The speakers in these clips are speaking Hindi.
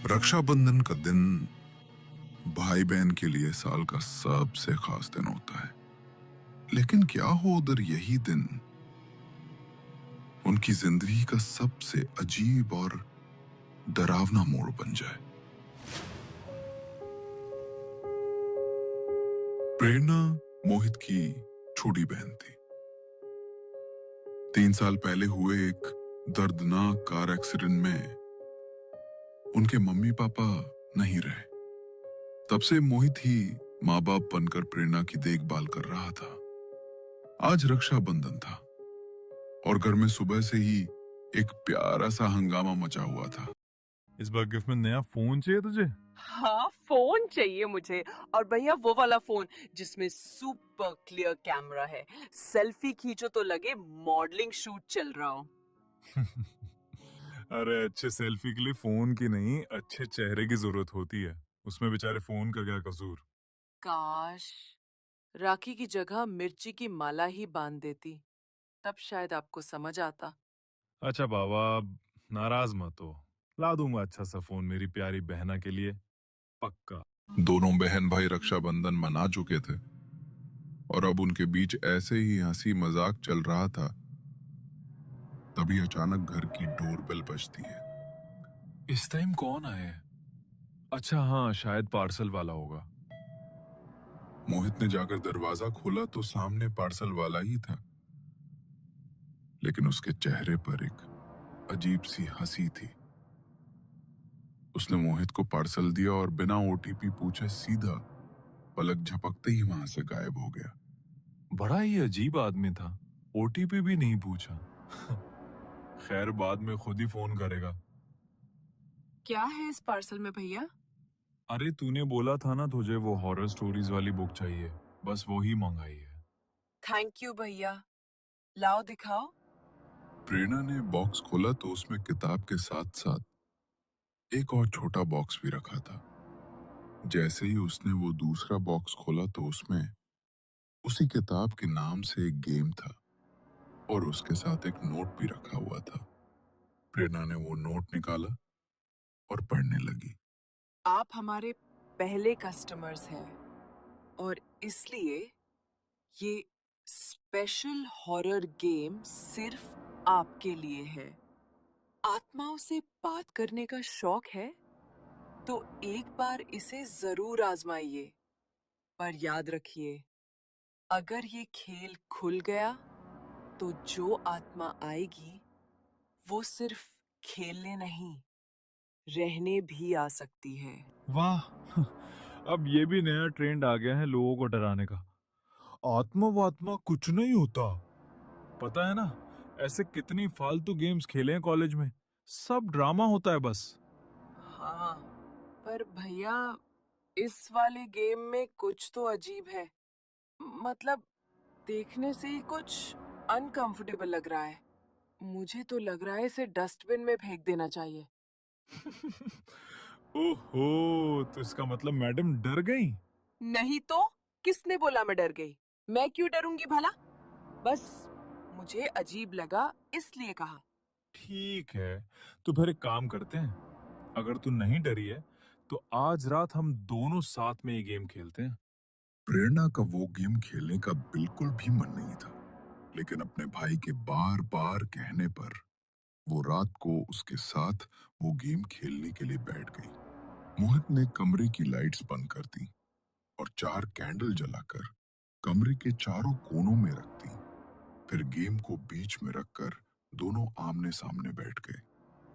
रक्षाबंधन का दिन भाई बहन के लिए साल का सबसे खास दिन होता है। लेकिन क्या हो उधर यही दिन उनकी जिंदगी का सबसे अजीब और डरावना मोड़ बन जाए। प्रेरणा मोहित की छोटी बहन थी। 3 साल पहले हुए एक दर्दनाक कार एक्सीडेंट में उनके मम्मी पापा नहीं रहे। तब से मोहित ही माँ बाप बनकर प्रेरणा की देखभाल कर रहा था। आज रक्षाबंधन था और घर में सुबह से ही एक प्यारा सा हंगामा मचा हुआ था। इस बार गिफ्ट में नया फोन चाहिए तुझे? हाँ, फोन चाहिए मुझे। और भैया वो वाला फोन जिसमें सुपर क्लियर कैमरा है, सेल्फी खींचो तो लगे मॉडलिंग शूट चल रहा हो। अरे अच्छे सेल्फी के लिए फोन की नहीं, अच्छे चेहरे की जरूरत होती है। उसमें बेचारे फोन का क्या कसूर। काश राखी की जगह मिर्ची की माला ही बांध देती, तब शायद आपको समझ आता। अच्छा बाबा, नाराज मत हो। ला दूंगा अच्छा सा फोन मेरी प्यारी बहना के लिए, पक्का। दोनों बहन भाई रक्षाबंधन मना चुके थे और अब उनके बीच ऐसे ही हंसी मजाक चल रहा था। तभी अचानक घर की डोरबेल बजती है। इस टाइम कौन आए? अच्छा हाँ, शायद पार्सल वाला होगा। मोहित ने जाकर दरवाजा खोला तो सामने पार्सल वाला ही था, लेकिन उसके चेहरे पर एक अजीब सी हंसी थी। उसने मोहित को पार्सल दिया और बिना ओटीपी पूछे सीधा पलक झपकते ही वहां से गायब हो गया। बड़ा ही अजीब आदमी था, ओटीपी भी नहीं पूछा। खैर बाद में खुद ही फोन करेगा। क्या है इस पार्सल में भैया? अरे तूने बोला था ना तुझे वो हॉरर स्टोरीज वाली बुक चाहिए, बस वो ही मंगाई है। थैंक यू भैया, लाओ दिखाओ। प्रेरणा ने बॉक्स खोला तो उसमें किताब के साथ साथ एक और छोटा बॉक्स भी रखा था। जैसे ही उसने वो दूसरा बॉक्स खोला तो उसमें उसी किताब के नाम से एक गेम था और उसके साथ एक नोट भी रखा हुआ था। प्रेरणा ने वो नोट निकाला और पढ़ने लगी। आप हमारे पहले कस्टमर्स हैं और इसलिए ये स्पेशल हॉरर गेम सिर्फ आपके लिए है। आत्माओं से बात करने का शौक है तो एक बार इसे जरूर आजमाइए, पर याद रखिए, अगर ये खेल खुल गया तो जो आत्मा आएगी वो सिर्फ खेलने नहीं, रहने भी आ सकती है। वाह, अब ये भी नया ट्रेंड आ गया है लोगों को डराने का। आत्मा वात्मा कुछ नहीं होता, पता है ना। ऐसे कितनी फालतू गेम्स खेले हैं कॉलेज में, सब ड्रामा होता है बस। हाँ, पर भैया इस वाले गेम में कुछ तो अजीब है। मतलब देखने से ही कुछ अनकंफर्टेबल लग रहा है। मुझे तो लग रहा है इसे डस्टबिन में फेंक देना चाहिए। ओहो, तो इसका मतलब मैडम डर गई? नहीं तो किसने बोला मैं डर गई? मैं क्यों डरूंगी भला? बस मुझे अजीब लगा इसलिए कहा। ठीक है, तो फिर एक काम करते हैं, अगर तू नहीं डरी है तो आज रात हम दोनों साथ में ये गेम खेलते हैं। प्रेरणा का वो गेम खेलने का बिल्कुल भी मन नहीं था, लेकिन अपने भाई के बार बार कहने पर वो रात को उसके साथ वो गेम खेलने के लिए बैठ गई। मोहित ने कमरे की लाइट्स बंद कर दी और 4 कैंडल जलाकर कमरे के चारों कोनों में रख दी। फिर गेम को बीच में रखकर दोनों आमने सामने बैठ गए।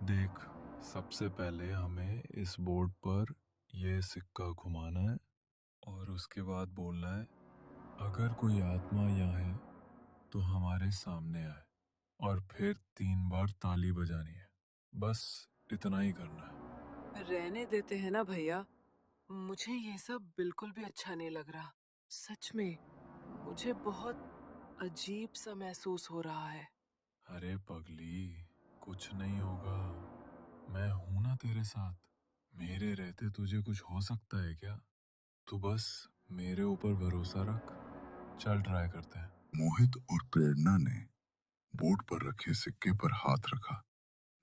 देख, सबसे पहले हमें इस बोर्ड पर ये सिक्का घुमाना है और उसके बाद बोलना है, अगर कोई आत्मा यहाँ है तो हमारे सामने आए, और फिर 3 बार ताली बजानी है। बस इतना ही करना है। रहने देते हैं ना भैया, मुझे ये सब बिल्कुल भी अच्छा नहीं लग रहा। सच में मुझे बहुत अजीब सा महसूस हो रहा है। अरे पगली, कुछ नहीं होगा, मैं हूं ना तेरे साथ। मेरे रहते तुझे कुछ हो सकता है क्या? तू बस मेरे ऊपर भरोसा रख, चल ट्राई करते हैं। मोहित और प्रेरणा ने बोर्ड पर रखे सिक्के पर हाथ रखा।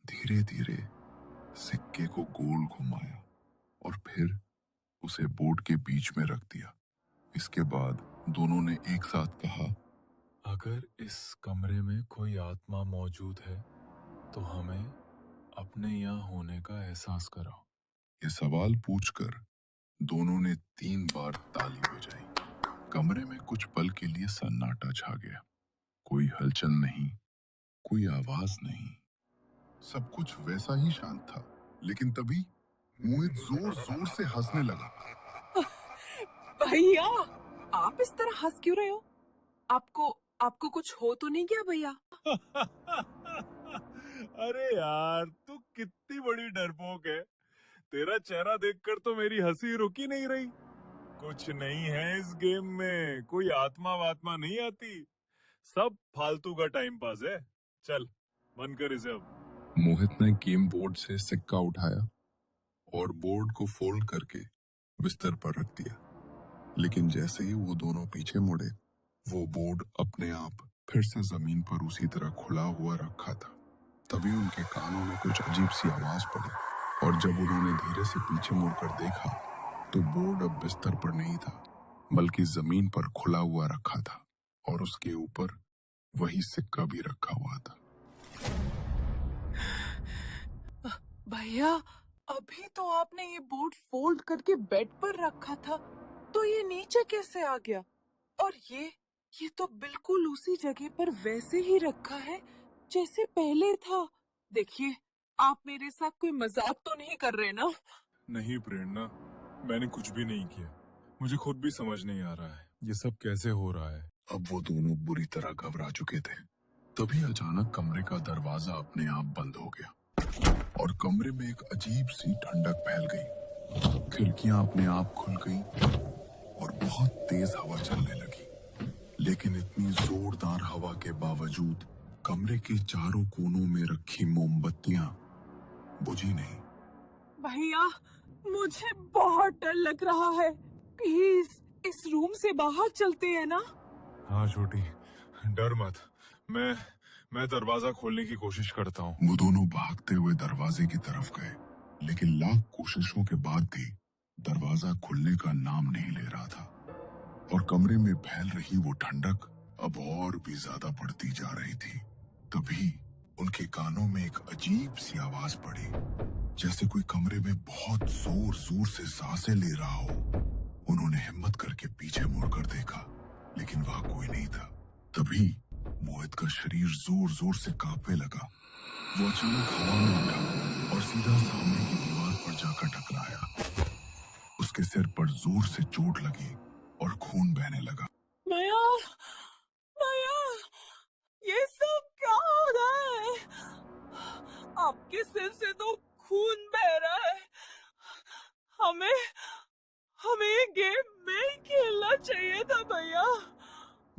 धीरे धीरे सिक्के को गोल घुमाया और फिर उसे बोर्ड के बीच में रख दिया। इसके बाद दोनों ने एक साथ कहा, अगर इस कमरे में कोई आत्मा मौजूद है तो हमें अपने यहाँ होने का एहसास कराओ। ये सवाल पूछकर दोनों ने 3 बार ताली बजाई। कमरे में कुछ पल के लिए सन्नाटा छा गया। कोई हलचल नहीं, कोई आवाज नहीं, सब कुछ वैसा ही शांत था। लेकिन तभी मोहित जोर जोर से हंसने लगा। भैया, आप इस तरह हंस क्यों रहे हो? आपको आपको कुछ हो तो नहीं गया भैया? अरे यार, तू कितनी बड़ी डरपोक है। तेरा चेहरा देखकर तो मेरी हंसी रुक ही नहीं रही। कुछ नहीं है इस गेम में, कोई आत्मा वात्मा नहीं आती, सब फालतू का टाइम पास है। चल बंद कर इसे अब। मोहित ने गेम बोर्ड से सिक्का उठाया और बोर्ड को फोल्ड करके बिस्तर पर रख दिया। लेकिन जैसे ही वो दोनों पीछे मुड़े, वो बोर्ड अपने आप फिर से जमीन पर उसी तरह खुला हुआ रखा था। तभी उनके कानों में कुछ अजीब सी आवाज पड़ी और जब उन्होंने धीरे से पीछे मुड़कर देखा तो बोर्ड अब बिस्तर पर नहीं था, बल्कि जमीन पर खुला हुआ रखा था और उसके ऊपर वही सिक्का भी रखा हुआ था। भैया, अभी तो आपने ये बोर्ड फोल्ड करके बेड पर रखा था, तो ये नीचे कैसे आ गया? और ये तो बिल्कुल उसी जगह पर वैसे ही रखा है जैसे पहले था। देखिए, आप मेरे साथ कोई मजाक तो नहीं कर रहे ना? नहीं प्रेरणा, मैंने कुछ भी नहीं किया। मुझे खुद भी समझ नहीं आ रहा है ये सब कैसे हो रहा है। अब वो दोनों बुरी तरह घबरा चुके थे। तभी अचानक कमरे का दरवाजा अपने आप बंद हो गया और कमरे में एक अजीब सी ठंडक फैल गई। खिड़कियां अपने आप खुल गई और बहुत तेज हवा चलने लगी। लेकिन इतनी जोरदार हवा के बावजूद कमरे के चारों कोनों में रखी मोमबत्तियां बुझी नहीं। भैया, मुझे बहुत डर लग रहा है। प्लीज इस रूम से बाहर चलते हैं ना? हाँ छोटी, डर मत। मैं दरवाजा खोलने की कोशिश करता हूँ। वो दोनों भागते हुए दरवाजे की तरफ गए, लेकिन लाख कोशिशों के बाद भी दरवाजा खुलने का नाम नहीं ले रहा था और कमरे में फैल रही वो ठंडक अब और भी ज्यादा बढ़ती जा रही थी। तभी उनके कानों में एक अजीब सी आवाज पड़ी, जैसे कोई कमरे में बहुत जोर जोर से सांसें ले रहा हो। उन्होंने हिम्मत करके पीछे मुड़कर देखा, लेकिन वहां कोई नहीं था। तभी मोहित का शरीर जोर जोर से कांपने लगा। वो अचानक हवा में उठा और सीधा सामने की दीवार पर जाकर टकराया। उसके सिर पर जोर से चोट लगी और खून बहने लगा। भैया, भैया, ये सब क्या हो रहा है? आपके सिर से तो खून बह रहा है। हमें हमें ये गेम नहीं खेलना चाहिए था भैया।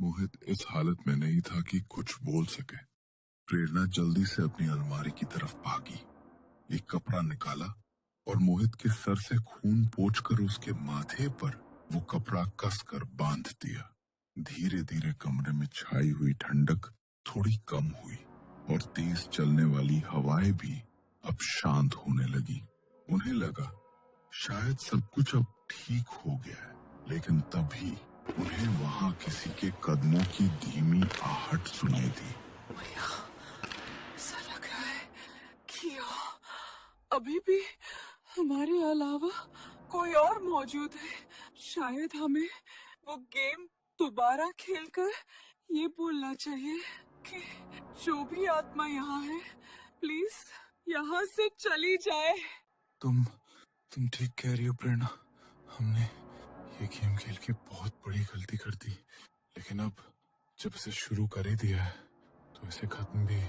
मोहित इस हालत में नहीं था कि कुछ बोल सके। प्रेरणा जल्दी से अपनी अलमारी की तरफ भागी, एक कपड़ा निकाला और मोहित के सर से खून पोंछकर उसके माथे पर वो कपड़ा कसकर बांध दिया। धीरे धीरे कमरे में छाई हुई ठंडक थोड़ी कम हुई और तेज चलने वाली हवाएं भी अब शांत होने लगी। उन्हें लगा शायद सब कुछ अब ठीक हो गया है, लेकिन तभी उन्हें वहां किसी के कदमों की धीमी आहट सुनाई दी। भैया, ऐसा लग रहा है कि अभी भी हमारे अलावा कोई और मौजूद है। शायद हमें वो गेम दोबारा खेलकर ये बोलना चाहिए कि जो भी आत्मा यहाँ है, प्लीज यहाँ से चली जाए। तुम ठीक कह रही हो प्रेरणा। हमने ये गेम खेल के बहुत बड़ी गलती कर दी, लेकिन अब जब इसे शुरू कर ही दिया है तो इसे खत्म भी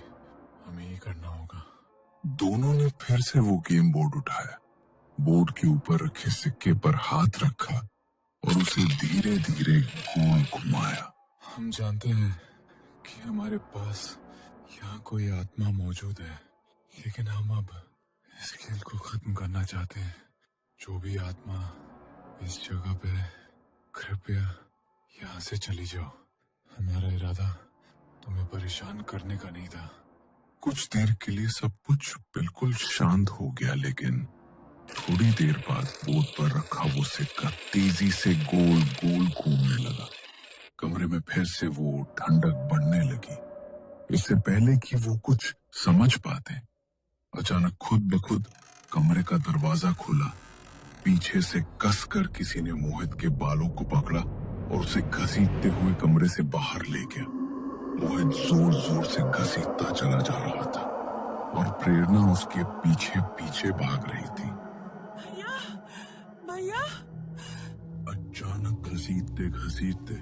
हमें ही करना होगा। दोनों ने फिर से वो गेम बोर्ड उठाया, बोर्ड के ऊपर रखे सिक्के पर हाथ रखा और उसे धीरे धीरे गोल घुमाया। हम जानते हैं कि हमारे पास यहाँ कोई आत्मा मौजूद है, लेकिन हम अब इस खेल को खत्म करना चाहते हैं। जो भी आत्मा इस जगह पे, कृपया यहाँ से चली जाओ। हमारा इरादा तुम्हें परेशान करने का नहीं था, कुछ देर के लिए सब कुछ बिल्कुल शांत हो गया, लेकिन थोड़ी देर बाद बोर्ड पर रखा वो सिक्का तेजी से गोल गोल घूमने लगा। कमरे में फिर से वो ठंडक बढ़ने लगी। इससे पहले कि वो कुछ समझ पाते, अचानक खुद ब खुद कमरे का दरवाजा खुला। पीछे से कसकर किसी ने मोहित के बालों को पकड़ा और उसे घसीटते हुए कमरे से बाहर ले गया। मोहित जोर जोर से घसीटता चला जा रहा था और प्रेरणा उसके पीछे पीछे भाग रही थी। भैया, भैया, अचानक घसीटते घसीटते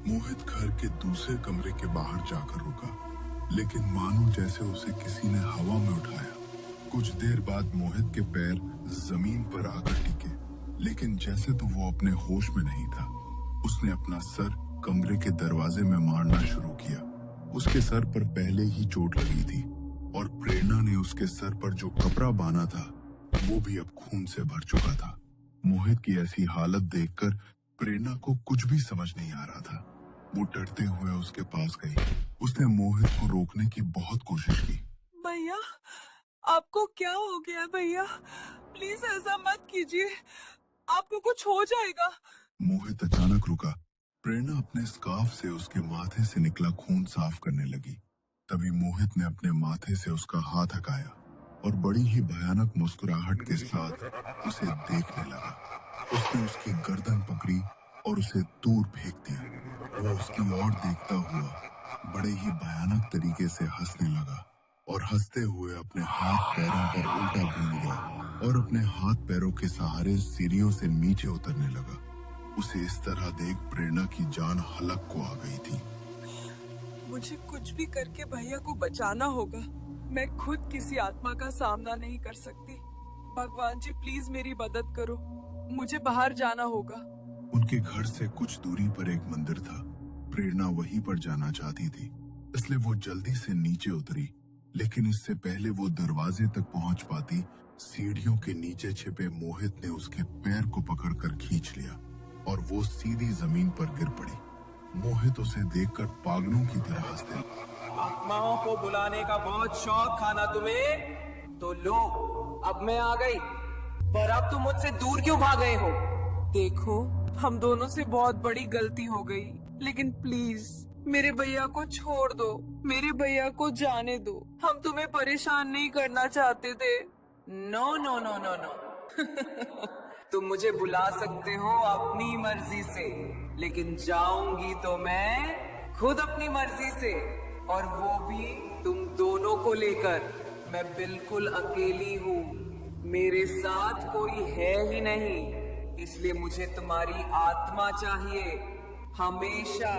मोहित घर के दूसरे कमरे के बाहर जाकर रुका, लेकिन मानो जैसे उसे किसी ने हवा में उठाया। कुछ देर बाद मोहित के पैर जमीन पर आकर टिके, लेकिन जैसे तो वो अपने होश में नहीं था। उसने अपना सर कमरे के दरवाजे में मारना शुरू किया। उसके सर पर पहले ही चोट लगी थी और प्रेरणा ने उसके सर पर जो कपड़ा बांधा था वो भी अब खून से भर चुका था। मोहित की ऐसी हालत देखकर प्रेरणा को कुछ भी समझ नहीं आ रहा था। वो डरते हुए उसके पास गई। उसने मोहित को रोकने की बहुत कोशिश की। भैया, आपको क्या हो गया भैया? प्लीज ऐसा मत कीजिए, आपको कुछ हो जाएगा। मोहित अचानक रुका। प्रेरणा अपने स्कार्फ से उसके माथे से निकला खून साफ करने लगी। तभी मोहित ने अपने माथे से उसका हाथ हटाया और बड़ी ही भयानक मुस्कुराहट के साथ उसे देखने लगा। उसने उसकी गर्दन पकड़ी और उसे दूर फेंक दिया। वो उसकी ओर देखता हुआ बड़े ही भयानक तरीके से हंसने लगा और हंसते हुए अपने हाथ पैरों पर उल्टा घूम गया और अपने हाथ पैरों के सहारे सीढ़ियों से नीचे उतरने लगा। उसे इस तरह देख प्रेरणा की जान हलक को आ गई थी। मुझे कुछ भी करके भैया को बचाना होगा। मैं खुद किसी आत्मा का सामना नहीं कर सकती। भगवान जी प्लीज मेरी मदद करो, मुझे बाहर जाना होगा। उनके घर से कुछ दूरी पर एक मंदिर था। प्रेरणा वहीं पर जाना चाहती थी, इसलिए वो जल्दी से नीचे उतरी। लेकिन इससे पहले वो दरवाजे तक पहुंच पाती, सीढ़ियों के नीचे छिपे मोहित ने उसके पैर को पकड़कर खींच लिया और वो सीधी जमीन पर गिर पड़ी। मोहित उसे देखकर पागलों की तरह हंसते। आत्माओं को बुलाने का बहुत शौक था ना तुम्हें? तो लो, अब मैं आ गई। पर अब तुम मुझसे दूर क्यों भाग गए हो? देखो, हम दोनों से बहुत बड़ी गलती हो गई, लेकिन प्लीज मेरे भैया को छोड़ दो, मेरे भैया को जाने दो। हम तुम्हें परेशान नहीं करना चाहते थे। No no no no no. तुम मुझे बुला सकते हो अपनी मर्जी से, लेकिन जाऊंगी तो मैं खुद अपनी मर्जी से, और वो भी तुम दोनों को लेकर। मैं बिल्कुल अकेली हूँ, मेरे साथ कोई है ही नहीं, इसलिए मुझे तुम्हारी आत्मा चाहिए, हमेशा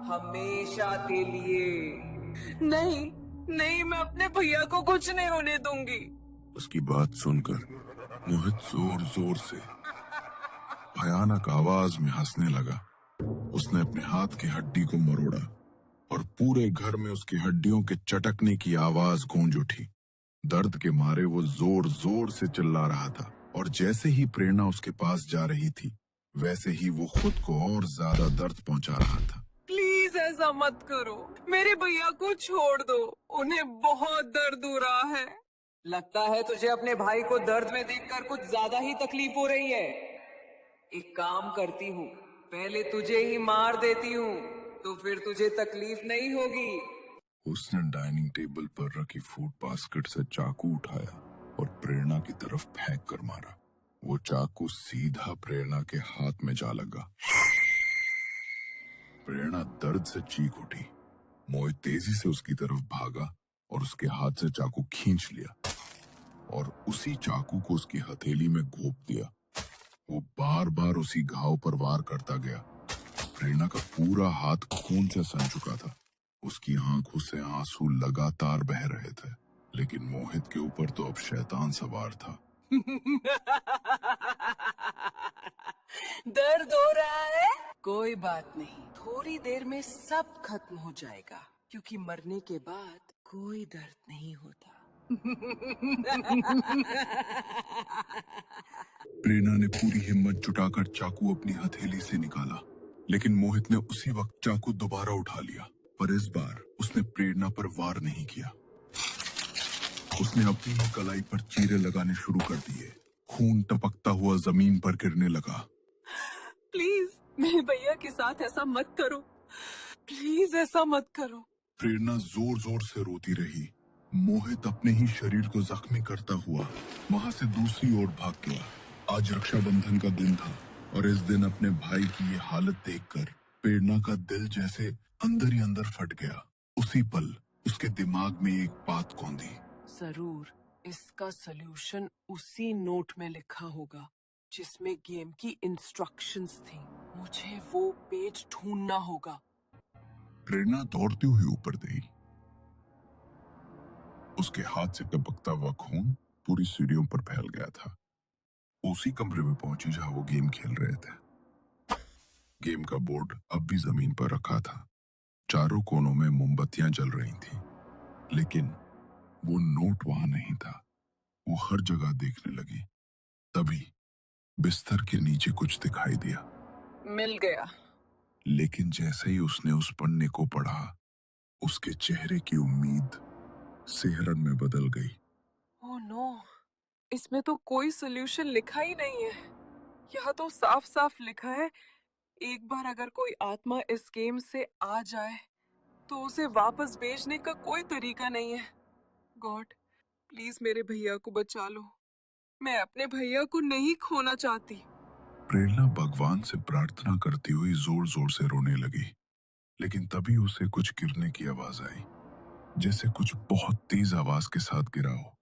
हमेशा के लिए। नहीं नहीं, मैं अपने भैया को कुछ नहीं होने दूंगी। उसकी बात सुनकर मोहित जोर जोर से भयानक आवाज में हंसने लगा। उसने अपने हाथ की हड्डी को मरोड़ा और पूरे घर में उसकी हड्डियों के चटकने की आवाज गूंज उठी। दर्द के मारे वो जोर जोर से चिल्ला रहा था और जैसे ही प्रेरणा उसके पास जा रही थी, वैसे ही वो खुद को और ज्यादा दर्द पहुंचा रहा था। प्लीज ऐसा मत करो, मेरे भैया को छोड़ दो, उन्हें बहुत दर्द हो रहा है। लगता है तुझे अपने भाई को दर्द में देखकर कुछ ज्यादा ही तकलीफ हो रही है। एक काम करती हूँ, पहले तुझे ही मार देती हूँ, तो फिर तुझे तकलीफ नहीं होगी। उसने डाइनिंग टेबल पर रखी फूड बास्केट से चाकू उठाया और प्रेरणा की तरफ फेंक कर मारा। वो चाकू सीधा प्रेरणा के हाथ में जा लगा। प्रेरणा दर्द से चीख उठी। मोहित तेजी से उसकी तरफ भागा और उसके हाथ से चाकू खींच लिया और उसी चाकू को उसकी हथेली में घोंप दिया। वो बार बार उसी घाव पर वार करता गया। प्रेरणा का पूरा हाथ खून से सन चुका था। उसकी आंखों से आंसू लगातार बह रहे थे, लेकिन मोहित के ऊपर तो अब शैतान सवार था। दर्द हो रहा है? कोई बात नहीं, थोड़ी देर में सब खत्म हो जाएगा, क्योंकि मरने के बाद कोई दर्द नहीं होता। प्रेरणा ने पूरी हिम्मत जुटाकर चाकू अपनी हथेली से निकाला, लेकिन मोहित ने उसी वक्त चाकू दोबारा उठा लिया, पर इस बार उसने प्रेरणा पर वार नहीं किया। उसने अपनी ही कलाई पर चीरे लगाने शुरू कर दिए। खून टपकता हुआ जमीन पर गिरने लगा। प्लीज मेरे भैया के साथ ऐसा मत करो, प्लीज ऐसा मत करो। प्रेरणा जोर जोर से रोती रही। मोहित अपने ही शरीर को जख्मी करता हुआ वहां से दूसरी ओर भाग गया। आज रक्षाबंधन का दिन था और इस दिन अपने भाई की ये हालत देखकर प्रेरणा का दिल जैसे अंदर ही अंदर फट गया। उसी पल उसके दिमाग में एक बात कौंधी। जरूर इसका सलूशन उसी नोट में लिखा होगा जिसमें गेम की इंस्ट्रक्शंस थी। मुझे वो पेज ढूंढना होगा। प्रेरणा दौड़ती हुई ऊपर गई। उसके हाथ से टपकता हुआ खून पूरी सीढ़ियों पर फैल गया था। उसी कमरे में पहुंची जहां वो गेम खेल रहे थे। गेम का बोर्ड अब भी जमीन पर रखा था। चारों कोनों में मोमबत्तियां जल रही थी, लेकिन वो नोट वहां नहीं था। वो हर जगह देखने लगी। तभी बिस्तर के नीचे कुछ दिखाई दिया, मिल गया। लेकिन जैसे ही उसने उस पन्ने को पढ़ा, उसके चेहरे की उम्मीद सिहरन में बदल गई। ओह नो, इसमें तो कोई सलूशन लिखा ही नहीं है। यहाँ तो साफ साफ लिखा है, एक बार अगर कोई आत्मा इस गेम से आ जाए तो उसे वापस भेजने का कोई तरीका नहीं है। गॉड, प्लीज मेरे भैया को बचा लो। मैं अपने भैया को नहीं खोना चाहती। प्रेरणा भगवान से प्रार्थना करती हुई जोर जोर से रोने लगी, लेकिन तभी उसे कुछ गिरने की आवाज आई, जैसे कुछ बहुत तेज आवाज के साथ गिरा हो।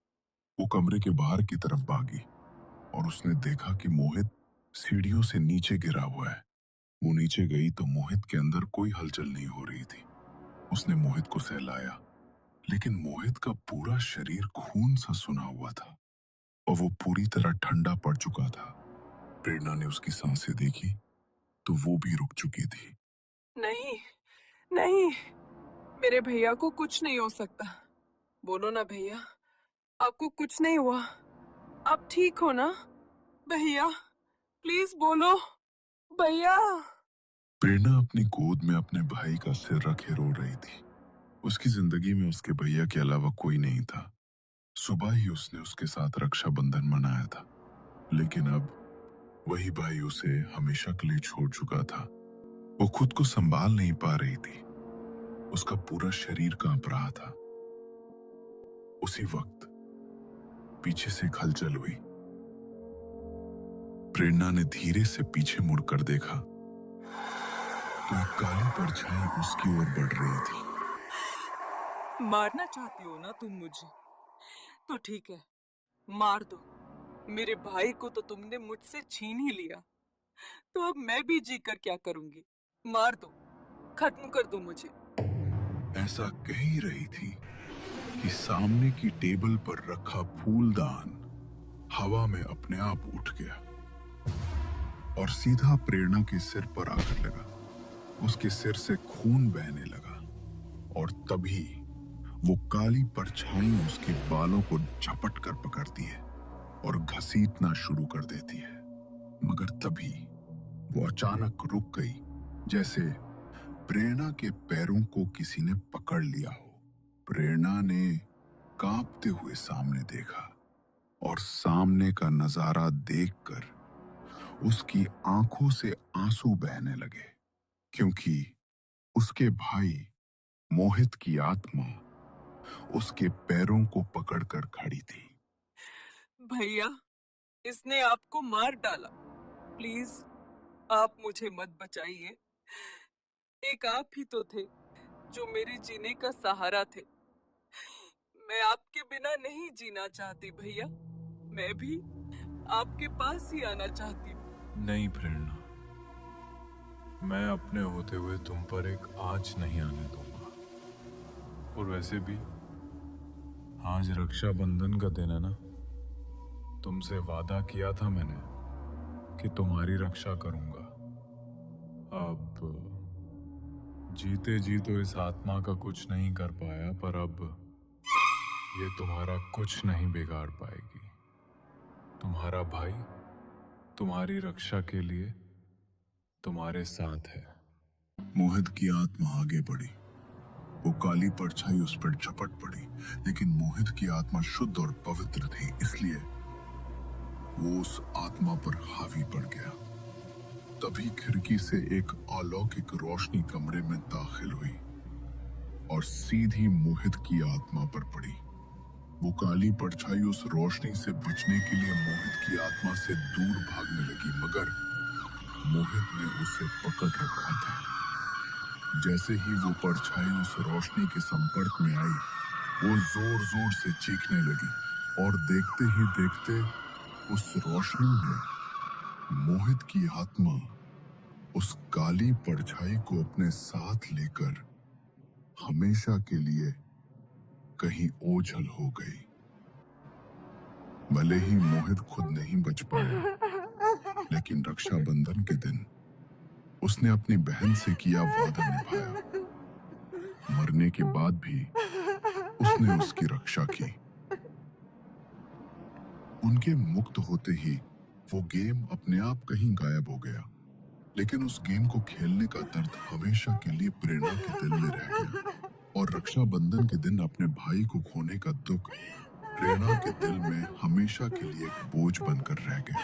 वो कमरे के बाहर की तरफ भागी और उसने देखा कि मोहित सीढ़ियों से नीचे गिरा हुआ है। वो नीचे गई तो मोहित के अंदर कोई हलचल नहीं हो रही थी। उसने मोहित को सहलाया, लेकिन मोहित का पूरा शरीर खून सा सुना हुआ था और वो पूरी तरह ठंडा पड़ चुका था। प्रेरणा ने उसकी सांसें देखी तो वो भी रुक चुकी थी। नहीं नहीं, मेरे भैया को कुछ नहीं हो सकता। बोलो ना भैया, आपको कुछ नहीं हुआ? आप ठीक हो ना भैया? प्लीज बोलो भैया। प्रेरणा अपनी गोद में अपने भाई का सिर रखे रो रही थी। उसकी जिंदगी में उसके भैया के अलावा कोई नहीं था। सुबह ही उसने उसके साथ रक्षाबंधन मनाया था, लेकिन अब वही भाई उसे हमेशा के लिए छोड़ चुका था। वो खुद को संभाल नहीं पा रही थी। उसका पूरा शरीर कांप रहा था। उसी वक्त पीछे से एक हलचल हुई। प्रेरणा ने धीरे से पीछे मुड़कर देखा तो एक काली परछाई उसकी ओर बढ़ रही थी। मारना चाहती हो ना तुम मुझे? तो ठीक है, मार दो। मेरे भाई को तो तुमने मुझसे छीन ही लिया, तो अब मैं भी जीकर क्या करूंगी? मार दो, खत्म कर दो मुझे। ऐसा कह ही रही थी कि सामने की टेबल पर रखा फूलदान हवा में अपने आप उठ गया और सीधा प्रेरणा के सिर पर आकर लगा। उसके सिर से खून बहने लगा और तभी वो काली परछाई उसके बालों को झपट कर पकड़ती है और घसीटना शुरू कर देती है। मगर तभी वो अचानक रुक गई, जैसे प्रेरणा के पैरों को किसी ने पकड़ लिया हो। प्रेरणा ने कांपते हुए सामने देखा और सामने का नजारा देखकर उसकी आंखों से आंसू बहने लगे, क्योंकि उसके भाई मोहित की आत्मा उसके पैरों को पकड़कर खड़ी थी। भैया, इसने आपको मार डाला। प्लीज आप मुझे मत बचाइए। एक आप ही तो थे जो मेरे जीने का सहारा थे। मैं आपके बिना नहीं जीना चाहती भैया। मैं भी आपके पास ही आना चाहती हूँ। नहीं प्रेरणा, मैं अपने होते हुए तुम पर एक आँच नहीं आने दूंगा। और वैसे भी आज रक्षाबंधन का दिन है ना। तुमसे वादा किया था मैंने कि तुम्हारी रक्षा करूंगा। अब जीते जी तो इस आत्मा का कुछ नहीं कर पाया, पर अब ये तुम्हारा कुछ नहीं बिगाड़ पाएगी। तुम्हारा भाई तुम्हारी रक्षा के लिए तुम्हारे साथ है। मोहित की आत्मा आगे बढ़ी वो काली परछाई उस पर झपट पड़ी, लेकिन मोहित की आत्मा शुद्ध और पवित्र थी, इसलिए वो उस आत्मा पर हावी पड़ गया। तभी खिड़की से एक अलौकिक रोशनी कमरे में दाखिल हुई और सीधी मोहित की आत्मा पर पड़ी। वो काली परछाई उस रोशनी से बचने के लिए मोहित की आत्मा से दूर भागने लगी, मगर मोहित ने उसे पकड़ रखा था। जैसे ही वो परछाई उस रोशनी के संपर्क में आई, वो जोर जोर से चीखने लगी और देखते ही देखते उस रोशनी में मोहित की आत्मा उस काली परछाई को अपने साथ लेकर हमेशा के लिए कहीं ओझल हो गई। भले ही मोहित खुद नहीं बच पाया, लेकिन रक्षाबंधन के दिन उसने अपनी बहन से किया वादा निभाया। मरने के बाद भी उसने उसकी रक्षा की। उनके मुक्त होते ही वो गेम अपने आप कहीं गायब हो गया, लेकिन उस गेम को खेलने का दर्द हमेशा के लिए प्रेरणा के दिल में रह गया, और रक्षाबंधन के दिन अपने भाई को खोने का दुख प्रेरणा के दिल में हमेशा के लिए एक बोझ बनकर रह गया।